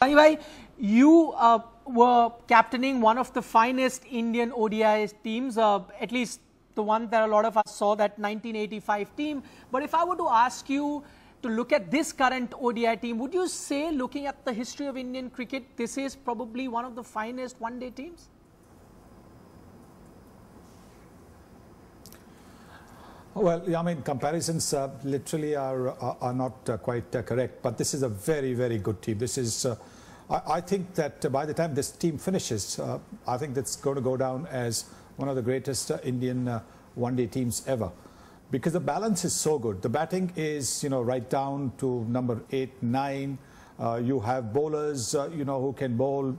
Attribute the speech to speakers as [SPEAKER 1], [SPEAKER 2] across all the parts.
[SPEAKER 1] Sunny bhai, you were captaining one of the finest Indian ODI teams, at least the one that a lot of us saw, that 1985 team. But if I were to ask you to look at this current ODI team, would you say, looking at the history of Indian cricket, this is probably one of the finest one-day teams?
[SPEAKER 2] Well, I mean, comparisons literally are not quite correct, but this is a very, very good team. This is, I think that by the time this team finishes, I think that's going to go down as one of the greatest Indian one-day teams ever, because the balance is so good. The batting is, right down to number 8, 9. You have bowlers, who can bowl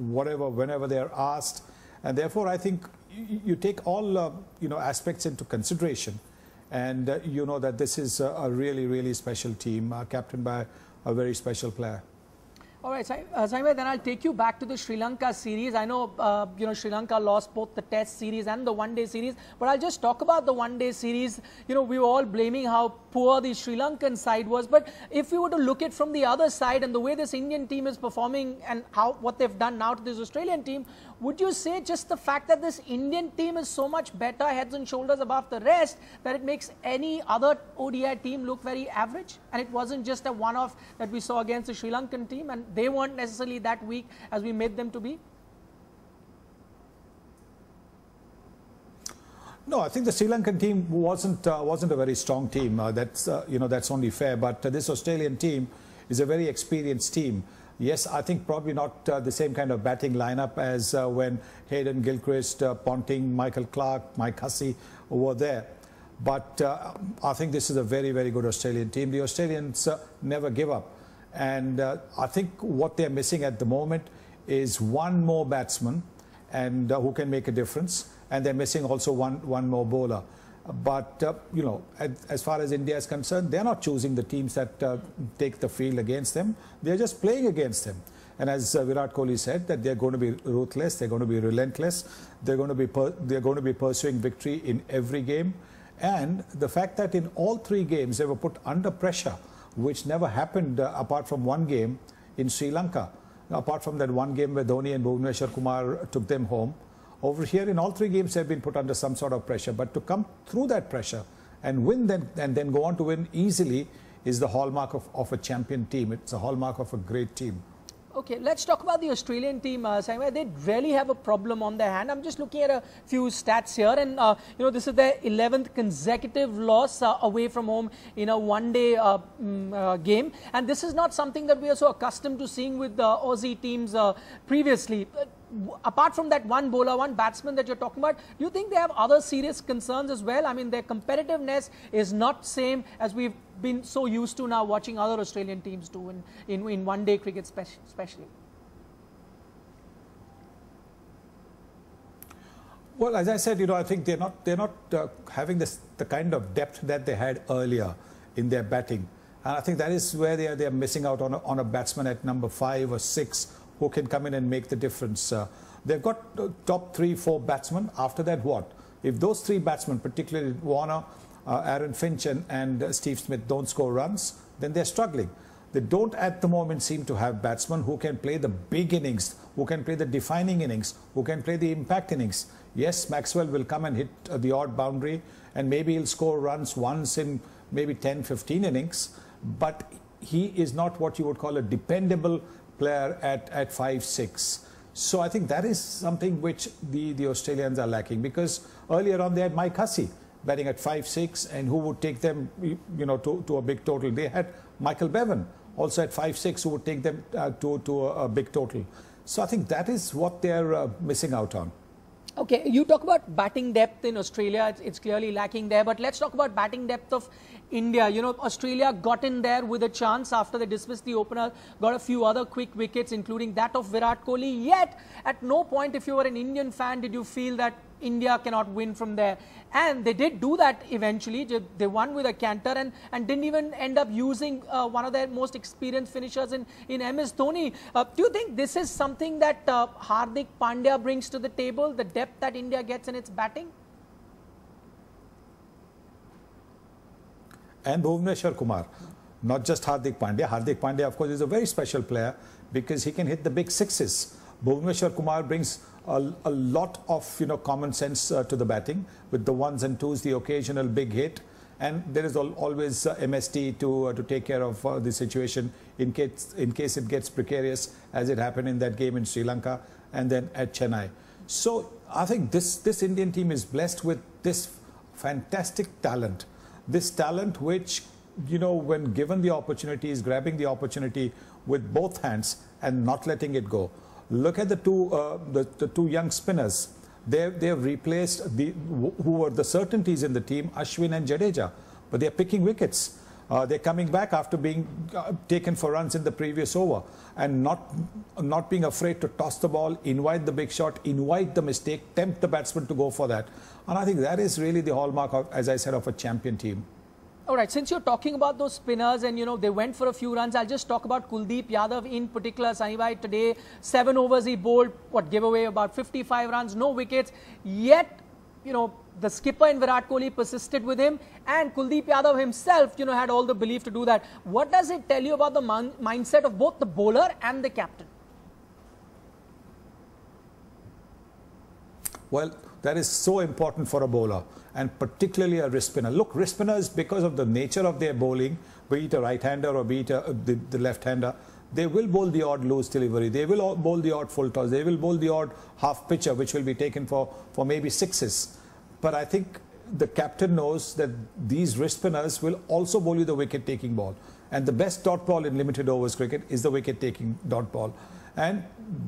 [SPEAKER 2] whatever, whenever they are asked, and therefore I think you take all aspects into consideration, and you know that this is a really, really special team, captained by a very special player.
[SPEAKER 1] All right, Saima, then I'll take you back to the Sri Lanka series. I know, Sri Lanka lost both the Test series and the One-Day series, but I'll just talk about the One-Day series. We were all blaming how poor the Sri Lankan side was, but if we were to look at from the other side and the way this Indian team is performing and what they've done now to this Australian team, would you say just the fact that this Indian team is so much better, heads and shoulders above the rest, that it makes any other ODI team look very average? And it wasn't just a one-off that we saw against the Sri Lankan team, and they weren't necessarily that weak as we made them to be?
[SPEAKER 2] No, I think the Sri Lankan team wasn't a very strong team. That's only fair. But this Australian team is a very experienced team. Yes, I think probably not the same kind of batting lineup as when Hayden Gilchrist, Ponting, Michael Clarke, Mike Hussey were there. But I think this is a very, very good Australian team. The Australians never give up. And I think what they're missing at the moment is one more batsman and who can make a difference. And they're missing also one more bowler. But, as far as India is concerned, they're not choosing the teams that take the field against them. They're just playing against them. And as Virat Kohli said, that they're going to be ruthless, they're going to be relentless, they're going to be pursuing victory in every game. And the fact that in all 3 games they were put under pressure, which never happened apart from one game in Sri Lanka. Apart from that one game where Dhoni and Bhuvneshwar Kumar took them home. Over here, in all 3 games, they've been put under some sort of pressure. But to come through that pressure and win them, and then go on to win easily, is the hallmark of a champion team. It's a hallmark of a great team.
[SPEAKER 1] Okay, let's talk about the Australian team, Saima. They really have a problem on their hand. I'm just looking at a few stats here, and this is their 11th consecutive loss away from home in a one-day game, and this is not something that we are so accustomed to seeing with the Aussie teams previously. Apart from that one bowler, one batsman that you're talking about, do you think they have other serious concerns as well? I mean, their competitiveness is not same as we've been so used to now watching other Australian teams do in one-day cricket especially.
[SPEAKER 2] Well, as I said, I think they're not having the kind of depth that they had earlier in their batting, and I think that is where they are missing out on a batsman at number 5 or 6 who can come in and make the difference. They've got top 3, 4 batsmen. After that, what? If those 3 batsmen, particularly Warner, Aaron Finch and Steve Smith, don't score runs, then they're struggling. They don't at the moment seem to have batsmen who can play the big innings, who can play the defining innings, who can play the impact innings. Yes, Maxwell will come and hit the odd boundary, and maybe he'll score runs once in maybe 10, 15 innings, but he is not what you would call a dependable player at 5, 6. So I think that is something which the Australians are lacking, because earlier on they had Mike Hussey batting at 5, 6, and who would take them to a big total. They had Michael Bevan also at 5, 6, who would take them to a big total. So I think that is what they're missing out on.
[SPEAKER 1] Okay, you talk about batting depth in Australia, it's clearly lacking there, but let's talk about batting depth of India. Australia got in there with a chance after they dismissed the opener, got a few other quick wickets, including that of Virat Kohli. Yet, at no point, if you were an Indian fan, did you feel that India cannot win from there. And they did do that eventually. They won with a canter and didn't even end up using one of their most experienced finishers in MS Dhoni. Do you think this is something that Hardik Pandya brings to the table, the depth that India gets in its batting?
[SPEAKER 2] And Bhuvneshwar Kumar. not just Hardik Pandya. Hardik Pandya, of course, is a very special player because he can hit the big sixes. Bhuvneshwar Kumar brings a lot of common sense to the batting with the ones and twos, the occasional big hit, and there is always MST to take care of the situation in case it gets precarious, as it happened in that game in Sri Lanka and then at Chennai. So I think this Indian team is blessed with this fantastic talent. This talent which, when given the opportunity, is grabbing the opportunity with both hands and not letting it go. Look at the two young spinners. They have replaced who were the certainties in the team, Ashwin and Jadeja, but they are picking wickets. They're coming back after being taken for runs in the previous over and not being afraid to toss the ball, invite the big shot, invite the mistake, tempt the batsman to go for that. And I think that is really the hallmark of, as I said, of a champion team.
[SPEAKER 1] All right, since you're talking about those spinners and, they went for a few runs, I'll just talk about Kuldeep Yadav in particular. Sunny bhai, today, 7 overs he bowled, gave away about 55 runs, no wickets. Yet, the skipper in Virat Kohli persisted with him, and Kuldeep Yadav himself, had all the belief to do that. What does it tell you about the mindset of both the bowler and the captain?
[SPEAKER 2] Well, that is so important for a bowler, and particularly a wrist spinner. Look, wrist spinners, because of the nature of their bowling, be it a right-hander or be it the left-hander, they will bowl the odd loose delivery. They will bowl the odd full toss. They will bowl the odd half pitcher, which will be taken for maybe sixes. But I think the captain knows that these wrist spinners will also bowl you the wicket-taking ball. And the best dot ball in limited overs cricket is the wicket-taking dot ball. And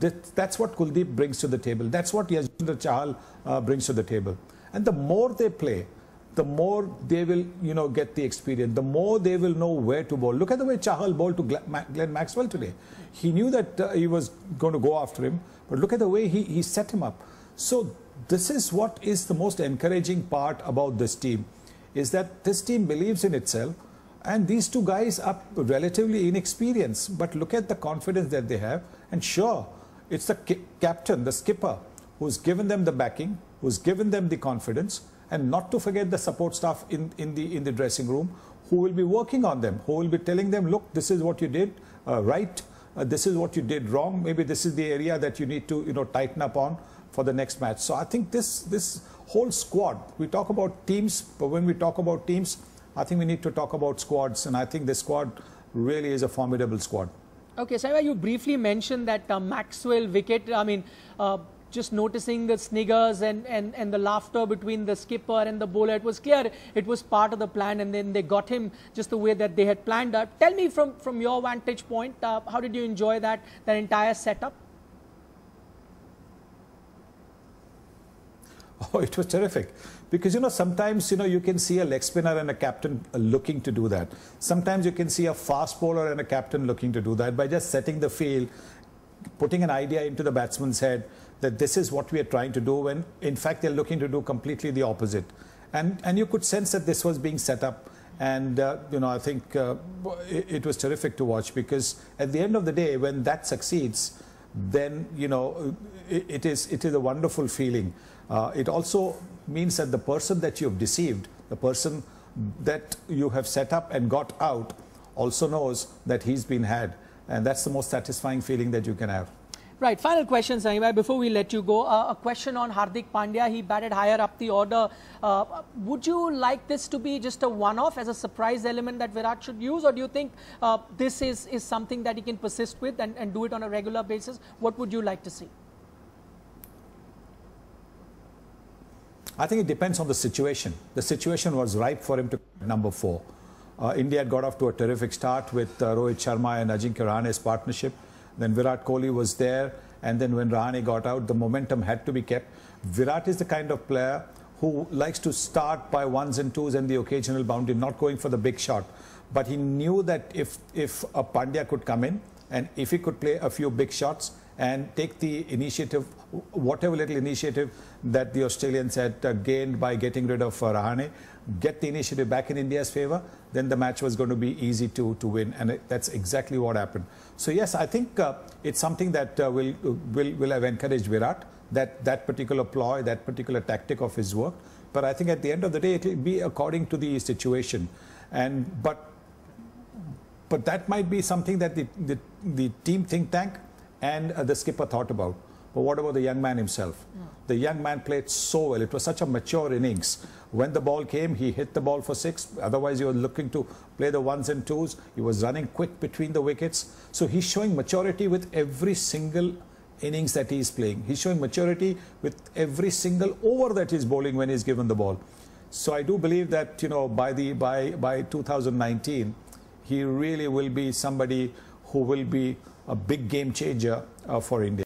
[SPEAKER 2] that's what Kuldeep brings to the table. That's what Yuzvendra Chahal brings to the table. And the more they play, the more they will, get the experience. The more they will know where to bowl. Look at the way Chahal bowled to Glenn Maxwell today. He knew that he was going to go after him, but look at the way he set him up. So this is what is the most encouraging part about this team, is that this team believes in itself. And these two guys are relatively inexperienced, but look at the confidence that they have. And sure, it's the captain, the skipper, who's given them the backing, who's given them the confidence, and not to forget the support staff in the dressing room, who will be working on them, who will be telling them, look, this is what you did right, this is what you did wrong, maybe this is the area that you need to tighten up on for the next match. So I think this whole squad, we talk about teams, but when we talk about teams, I think we need to talk about squads, and I think this squad really is a formidable squad.
[SPEAKER 1] Okay, Saima, you briefly mentioned that Maxwell wicket. I mean, just noticing the sniggers and the laughter between the skipper and the bowler, it was clear it was part of the plan, and then they got him just the way that they had planned. Tell me from your vantage point, how did you enjoy that entire setup?
[SPEAKER 2] Oh, it was terrific. Because, sometimes, you can see a leg spinner and a captain looking to do that. Sometimes you can see a fast bowler and a captain looking to do that by just setting the field, putting an idea into the batsman's head that this is what we are trying to do, when in fact they're looking to do completely the opposite. And you could sense that this was being set up. And, I think it was terrific to watch, because at the end of the day, when that succeeds, then, it is a wonderful feeling. It also means that the person that you've deceived, the person that you have set up and got out, also knows that he's been had. And that's the most satisfying feeling that you can have.
[SPEAKER 1] Right. Final question, Sanjay, before we let you go. A question on Hardik Pandya. He batted higher up the order. Would you like this to be just a one-off as a surprise element that Virat should use? Or do you think this is something that he can persist with and do it on a regular basis? What would you like to see?
[SPEAKER 2] I think it depends on the situation. The situation was ripe for him to number 4. India had got off to a terrific start with Rohit Sharma and Ajinkya Rahane's partnership. Then Virat Kohli was there, and then when Rahane got out, the momentum had to be kept. Virat is the kind of player who likes to start by ones and twos and the occasional boundary, not going for the big shot. But he knew that if a Pandya could come in, and if he could play a few big shots and take the initiative, whatever little initiative that the Australians had gained by getting rid of Rahane, get the initiative back in India's favour, then the match was going to be easy to win, and that's exactly what happened. So yes, I think it's something that will have encouraged Virat, that particular ploy, that particular tactic of his work. But I think at the end of the day, it will be according to the situation. But But that might be something that the team think tank and the skipper thought about. But what about the young man himself? The young man played so well. It was such a mature innings. When the ball came, he hit the ball for 6. Otherwise, you were looking to play the 1s and 2s. He was running quick between the wickets. So he's showing maturity with every single innings that he's playing. He's showing maturity with every single over that he's bowling when he's given the ball. So I do believe that, you know, by 2019, he really will be somebody who will be a big game changer for India.